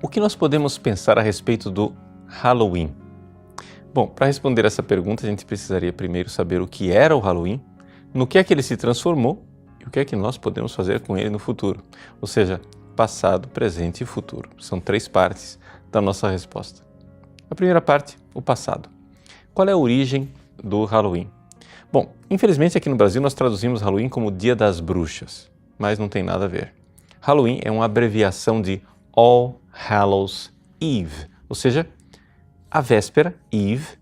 O que nós podemos pensar a respeito do Halloween? Bom, para responder essa pergunta, a gente precisaria primeiro saber o que era o Halloween, no que é que ele se transformou e o que é que nós podemos fazer com ele no futuro. Ou seja, passado, presente e futuro. São 3 partes da nossa resposta. A primeira parte, o passado. Qual é a origem do Halloween? Bom, infelizmente aqui no Brasil nós traduzimos Halloween como Dia das Bruxas, mas não tem nada a ver. Halloween é uma abreviação de All Hallows Eve, ou seja, a véspera, Eve,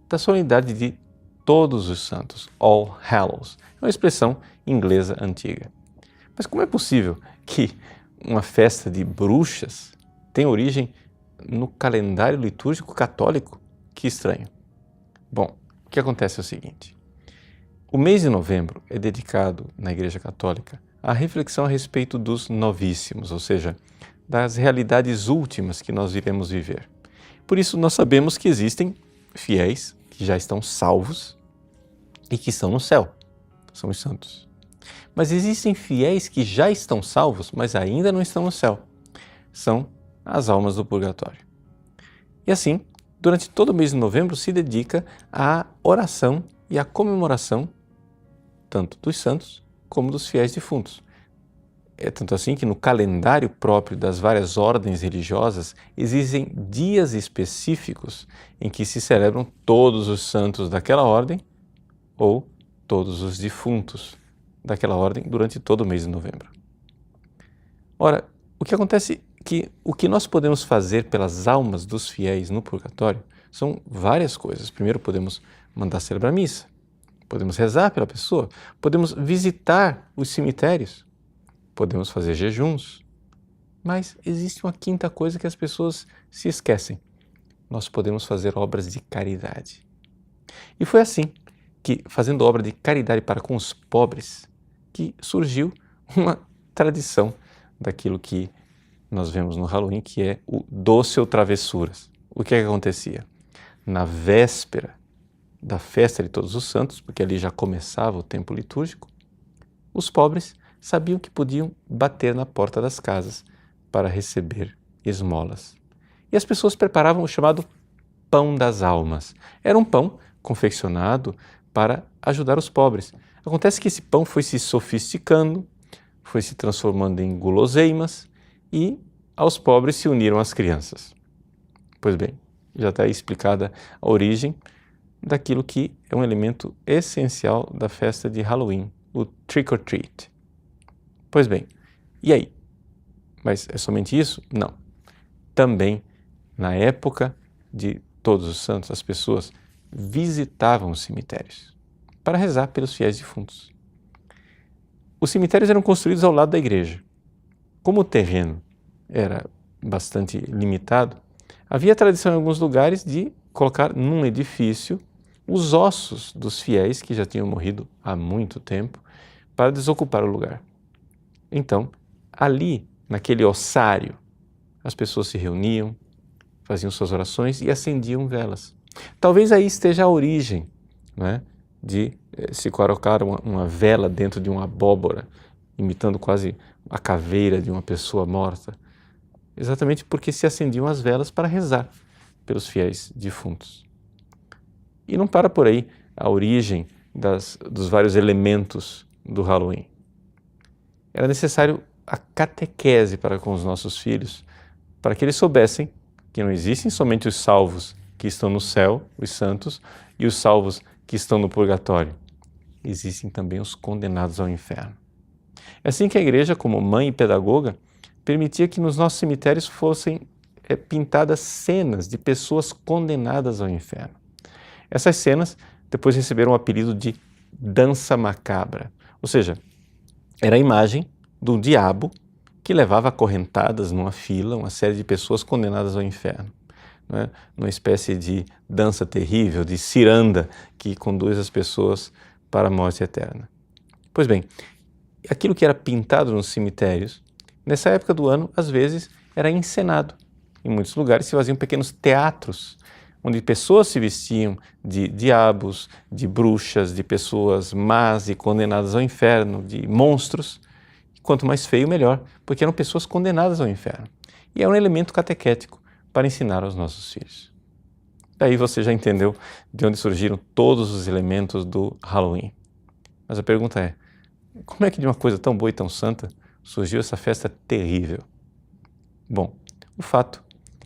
da solenidade de Todos os Santos, All Hallows. É uma expressão inglesa antiga. Mas como é possível que uma festa de bruxas tenha origem no calendário litúrgico católico? Que estranho. Bom, o que acontece é o seguinte. O mês de novembro é dedicado na Igreja Católica à reflexão a respeito dos novíssimos, ou seja, das realidades últimas que nós iremos viver. Por isso, nós sabemos que existem fiéis que já estão salvos e que estão no céu, são os santos. Mas existem fiéis que já estão salvos, mas ainda não estão no céu, são as almas do purgatório. E assim, durante todo o mês de novembro se dedica à oração e à comemoração tanto dos santos como dos fiéis defuntos. É tanto assim que no calendário próprio das várias ordens religiosas existem dias específicos em que se celebram todos os santos daquela ordem ou todos os defuntos daquela ordem durante todo o mês de novembro. Ora, o que acontece é que o que nós podemos fazer pelas almas dos fiéis no purgatório são várias coisas. Primeiro, podemos mandar celebrar missa, podemos rezar pela pessoa, podemos visitar os cemitérios, podemos fazer jejuns, mas existe uma quinta coisa que as pessoas se esquecem. Nós podemos fazer obras de caridade. E foi assim que, fazendo obra de caridade para com os pobres, que surgiu uma tradição daquilo que nós vemos no Halloween, que é o doce ou travessuras. O que é que acontecia? Na véspera da festa de Todos os Santos, porque ali já começava o tempo litúrgico, os pobres sabiam que podiam bater na porta das casas para receber esmolas. E as pessoas preparavam o chamado pão das almas. Era um pão confeccionado para ajudar os pobres. Acontece que esse pão foi se sofisticando, foi se transformando em guloseimas e aos pobres se uniram as crianças. Pois bem, já está aí explicada a origem daquilo que é um elemento essencial da festa de Halloween, o trick or treat. Pois bem, e aí? Mas é somente isso? Não. Também, na época de Todos os Santos, as pessoas visitavam os cemitérios para rezar pelos fiéis defuntos. Os cemitérios eram construídos ao lado da igreja. Como o terreno era bastante limitado, havia tradição em alguns lugares de colocar num edifício os ossos dos fiéis que já tinham morrido há muito tempo para desocupar o lugar. Então, ali, naquele ossário, as pessoas se reuniam, faziam suas orações e acendiam velas. Talvez aí esteja a origem, né, de se colocar uma vela dentro de uma abóbora, imitando quase a caveira de uma pessoa morta, exatamente porque se acendiam as velas para rezar pelos fiéis defuntos. E não para por aí a origem dos vários elementos do Halloween. Era necessário a catequese para com os nossos filhos, para que eles soubessem que não existem somente os salvos que estão no céu, os santos, e os salvos que estão no purgatório. Existem também os condenados ao inferno. É assim que a igreja, como mãe e pedagoga, permitia que nos nossos cemitérios fossem pintadas cenas de pessoas condenadas ao inferno. Essas cenas depois receberam o apelido de dança macabra, ou seja, era a imagem do diabo que levava acorrentadas numa fila uma série de pessoas condenadas ao inferno, né? Numa espécie de dança terrível, de ciranda que conduz as pessoas para a morte eterna. Pois bem, aquilo que era pintado nos cemitérios, nessa época do ano, às vezes, era encenado. Em muitos lugares se faziam pequenos teatros, onde pessoas se vestiam de diabos, de bruxas, de pessoas más e condenadas ao inferno, de monstros. Quanto mais feio, melhor, porque eram pessoas condenadas ao inferno. e é um elemento catequético para ensinar aos nossos filhos. Daí você já entendeu de onde surgiram todos os elementos do Halloween. Mas a pergunta é, como é que de uma coisa tão boa e tão santa surgiu essa festa terrível? Bom, o fato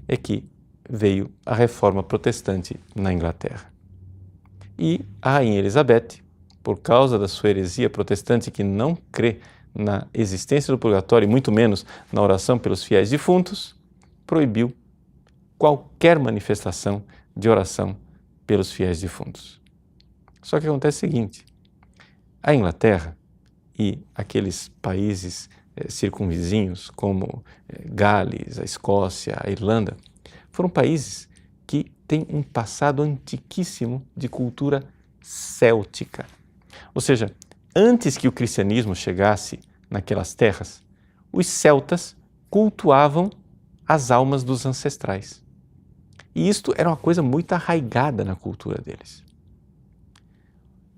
é que veio a Reforma Protestante na Inglaterra. E a Rainha Elizabeth, por causa da sua heresia protestante que não crê na existência do purgatório e muito menos na oração pelos fiéis defuntos, proibiu qualquer manifestação de oração pelos fiéis defuntos. Só que acontece o seguinte, a Inglaterra e aqueles países circunvizinhos como Gales, a Escócia, a Irlanda, foram países que têm um passado antiquíssimo de cultura céltica. Ou seja, antes que o cristianismo chegasse naquelas terras, os celtas cultuavam as almas dos ancestrais. E isto era uma coisa muito arraigada na cultura deles.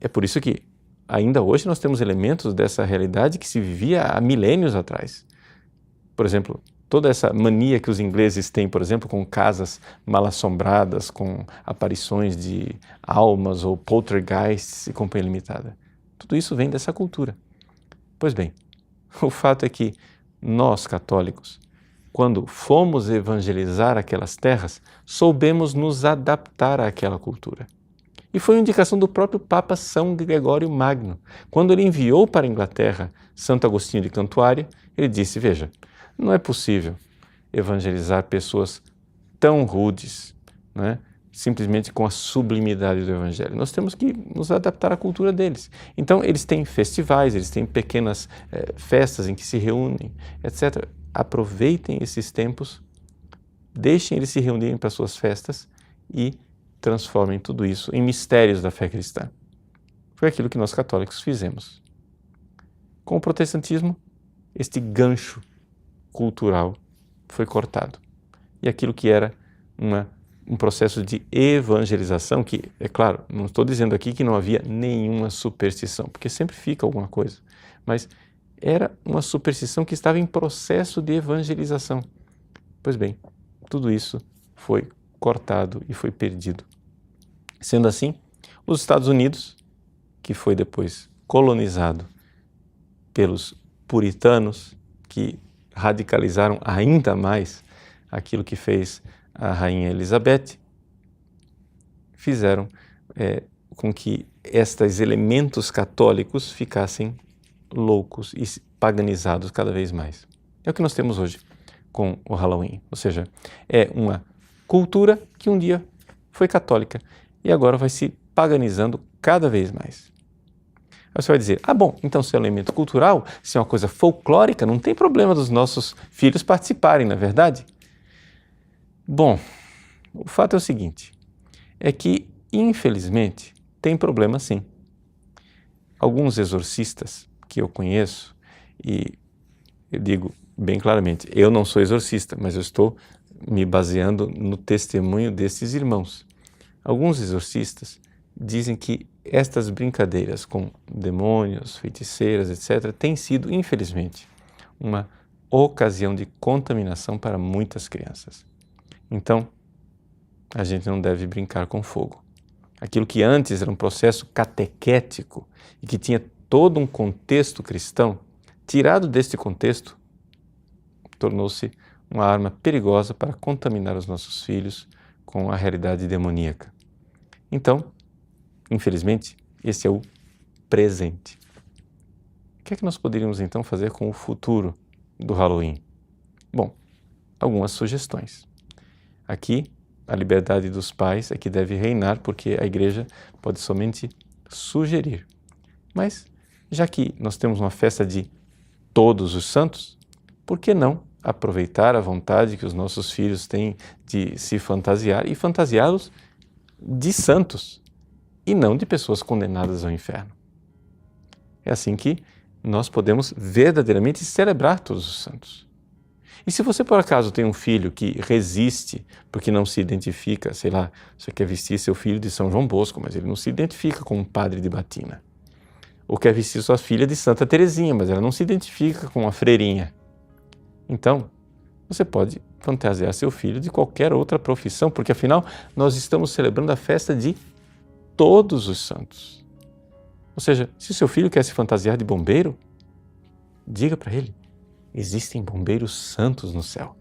É por isso que ainda hoje nós temos elementos dessa realidade que se vivia há milênios atrás. Por exemplo, toda essa mania que os ingleses têm, por exemplo, com casas mal-assombradas, com aparições de almas ou poltergeists e companhia limitada. Tudo isso vem dessa cultura. Pois bem, o fato é que nós, católicos, quando fomos evangelizar aquelas terras, soubemos nos adaptar àquela cultura. E foi uma indicação do próprio Papa São Gregório Magno. Quando ele enviou para a Inglaterra Santo Agostinho de Cantuária, ele disse, veja, não é possível evangelizar pessoas tão rudes, né, simplesmente com a sublimidade do Evangelho. Nós temos que nos adaptar à cultura deles. Então, eles têm festivais, eles têm pequenas festas em que se reúnem, etc. Aproveitem esses tempos, deixem eles se reunirem para suas festas e transformem tudo isso em mistérios da fé cristã. Foi aquilo que nós católicos fizemos. Com o protestantismo, este gancho cultural foi cortado. E aquilo que era um processo de evangelização, que, é claro, não estou dizendo aqui que não havia nenhuma superstição, porque sempre fica alguma coisa, mas era uma superstição que estava em processo de evangelização. Pois bem, tudo isso foi cortado e foi perdido. Sendo assim, os Estados Unidos, que foi depois colonizado pelos puritanos, que radicalizaram ainda mais aquilo que fez a Rainha Elizabeth, fizeram com que estes elementos católicos ficassem loucos e paganizados cada vez mais. É o que nós temos hoje com o Halloween, ou seja, é uma cultura que um dia foi católica e agora vai se paganizando cada vez mais. Aí você vai dizer, bom, então se é um elemento cultural, se é uma coisa folclórica, não tem problema dos nossos filhos participarem, não é verdade? Bom, o fato é o seguinte, é que, infelizmente, tem problema sim. Alguns exorcistas que eu conheço, e eu digo bem claramente, eu não sou exorcista, mas eu estou me baseando no testemunho desses irmãos. Alguns exorcistas dizem que estas brincadeiras com demônios, feiticeiras, etc., têm sido, infelizmente, uma ocasião de contaminação para muitas crianças. Então, a gente não deve brincar com fogo. Aquilo que antes era um processo catequético e que tinha todo um contexto cristão, tirado deste contexto, tornou-se uma arma perigosa para contaminar os nossos filhos com a realidade demoníaca. Então, infelizmente, esse é o presente. O que é que nós poderíamos então fazer com o futuro do Halloween? Bom, algumas sugestões. Aqui, a liberdade dos pais é que deve reinar, porque a igreja pode somente sugerir. Mas, já que nós temos uma festa de todos os santos, por que não aproveitar a vontade que os nossos filhos têm de se fantasiar e fantasiá-los de santos e não de pessoas condenadas ao inferno? É assim que nós podemos verdadeiramente celebrar todos os santos. E se você por acaso tem um filho que resiste porque não se identifica, sei lá, você quer vestir seu filho de São João Bosco, mas ele não se identifica com um padre de batina. Ou quer vestir sua filha de Santa Teresinha, mas ela não se identifica com uma freirinha. Então, Você pode fantasiar seu filho de qualquer outra profissão, porque afinal nós estamos celebrando a festa de todos os santos. Ou seja, se o seu filho quer se fantasiar de bombeiro, diga para ele, existem bombeiros santos no céu.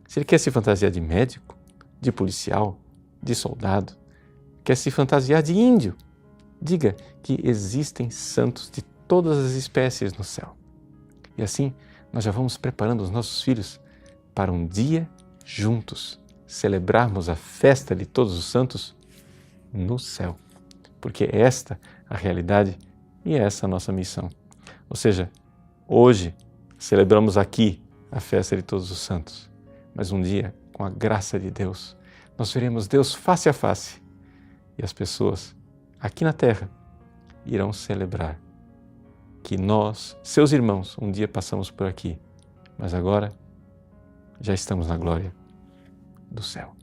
Se ele quer se fantasiar de médico, de policial, de soldado, quer se fantasiar de índio, diga que existem santos de todas as espécies no céu. E assim, nós já vamos preparando os nossos filhos para um dia juntos celebrarmos a festa de todos os santos no céu. Porque é esta a realidade e é essa a nossa missão. Ou seja, hoje celebramos aqui a festa de todos os santos, mas um dia, com a graça de Deus, nós veremos Deus face a face e as pessoas aqui na terra irão celebrar que nós, seus irmãos, um dia passamos por aqui, mas agora já estamos na glória do céu.